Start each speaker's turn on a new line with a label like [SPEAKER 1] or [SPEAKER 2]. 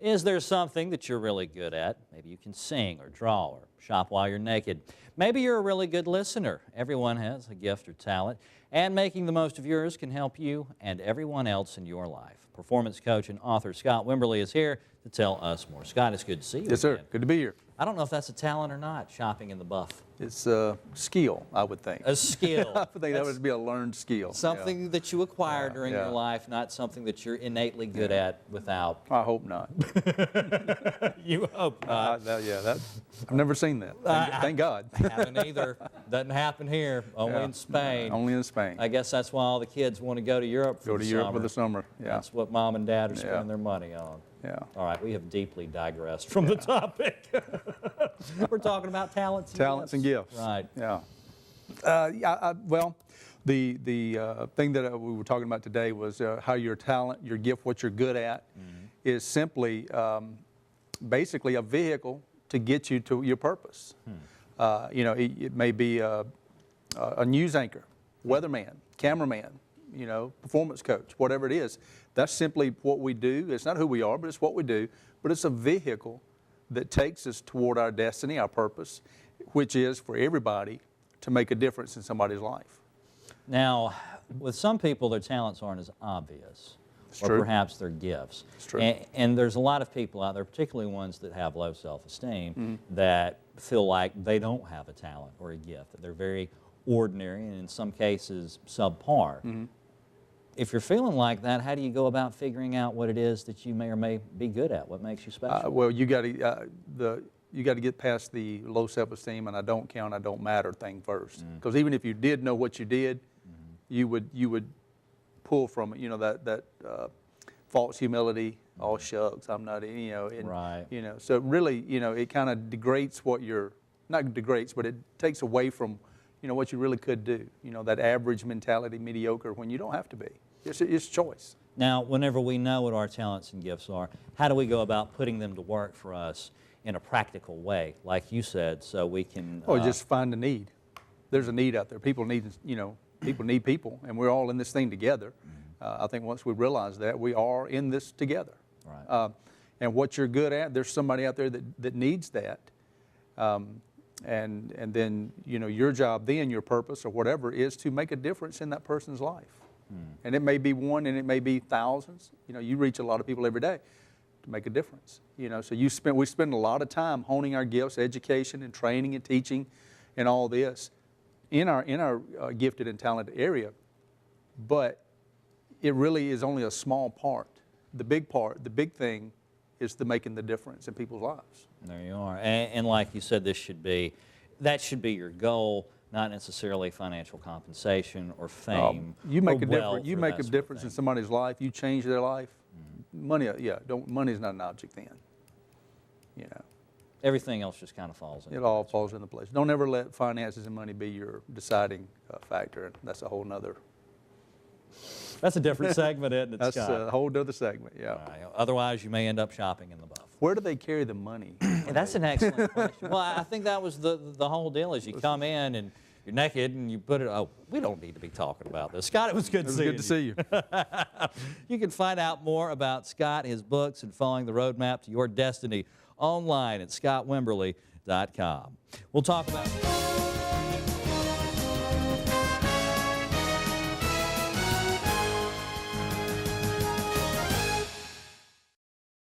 [SPEAKER 1] Is there something that you're really good at? Maybe you can sing or draw or shop while you're naked. Maybe you're a really good listener. Everyone has a gift or talent, and making the most of yours can help you and everyone else in your life. Performance coach and author Scott Wimberly is here to tell us more. Scott, it's good to see you.
[SPEAKER 2] Yes, sir. Good to be here.
[SPEAKER 1] I don't know if that's a talent or not, shopping in the buff.
[SPEAKER 2] It's a skill, I would think.
[SPEAKER 1] A skill.
[SPEAKER 2] I would think that would be a learned skill.
[SPEAKER 1] Something that you acquired during your life, not something that you're innately good at without.
[SPEAKER 2] I hope not.
[SPEAKER 1] You hope not.
[SPEAKER 2] I've never seen that. Thank God.
[SPEAKER 1] I haven't either. Doesn't happen here. Only in Spain.
[SPEAKER 2] Only in Spain.
[SPEAKER 1] I guess that's why all the kids want to go to Europe for the summer.
[SPEAKER 2] Europe for the summer. Yeah.
[SPEAKER 1] That's what mom and dad are spending their money on.
[SPEAKER 2] Yeah.
[SPEAKER 1] All right, we have deeply digressed from the topic. We're talking about talents and gifts. Right.
[SPEAKER 2] Yeah. Well, the thing that we were talking about today was how your talent, your gift, what you're good at, is simply basically a vehicle to get you to your purpose. You know, it may be a news anchor, weatherman, cameraman, you know, performance coach, whatever it is. That's simply what we do. It's not who we are, but it's what we do. But it's a vehicle that takes us toward our destiny, our purpose, which is for everybody to make a difference in somebody's life.
[SPEAKER 1] Now, with some people, their talents aren't as obvious, or perhaps their gifts.
[SPEAKER 2] It's true.
[SPEAKER 1] And there's a lot of people out there, particularly ones that have low self-esteem, that feel like they don't have a talent or a gift, that they're very ordinary and in some cases subpar. If you're feeling like that, how do you go about figuring out what it is that you may or may be good at? What makes you special?
[SPEAKER 2] Well, you got to get past the low self-esteem and I don't count, I don't matter thing first. Because even if you did know what you did, you would pull from it. You know, that false humility. Oh shucks, I'm not. You know.
[SPEAKER 1] Right.
[SPEAKER 2] You know. So really, you know, it kind of degrades what you're. Not degrades, but it takes away from, you know, what you really could do. You know, that average mentality, mediocre, when you don't have to be. It's choice.
[SPEAKER 1] Now, whenever we know what our talents and gifts are, how do we go about putting them to work for us in a practical way, like you said, so we can...
[SPEAKER 2] Oh, just find a need. There's a need out there. People need, you know, people need people, and we're all in this thing together. I think once we realize that, we are in this together.
[SPEAKER 1] Right.
[SPEAKER 2] And what you're good at, there's somebody out there that needs that. And then, you know, your job then, your purpose or whatever, is to make a difference in that person's life. And it may be one and it may be thousands. You know, you reach a lot of people every day to make a difference. You know, so we spend a lot of time honing our gifts, education and training and teaching and all this in our gifted and talented area. But it really is only a small part. The big thing is the making the difference in people's lives.
[SPEAKER 1] There you are. And like you said, that should be your goal, not necessarily financial compensation or fame.
[SPEAKER 2] You make a difference. You make a difference in somebody's life. You change their life. Money, money's not an object then. You know.
[SPEAKER 1] Everything else just kind of falls into place.
[SPEAKER 2] It all falls into place. Don't ever let finances and money be your deciding factor. That's a whole nother.
[SPEAKER 1] That's a different segment, isn't it,
[SPEAKER 2] That's
[SPEAKER 1] Scott?
[SPEAKER 2] a whole other segment, yeah.
[SPEAKER 1] Right. Otherwise, you may end up shopping in the buff.
[SPEAKER 2] Where do they carry the money?
[SPEAKER 1] That's an excellent question. Well, I think that was the whole deal is you come in and you're naked and you put it, oh, we don't need to be talking about this. Scott, it was good to see you.
[SPEAKER 2] It was good to see you.
[SPEAKER 1] You can find out more about Scott, his books, and following the roadmap to your destiny online at scottwimberly.com. We'll talk about...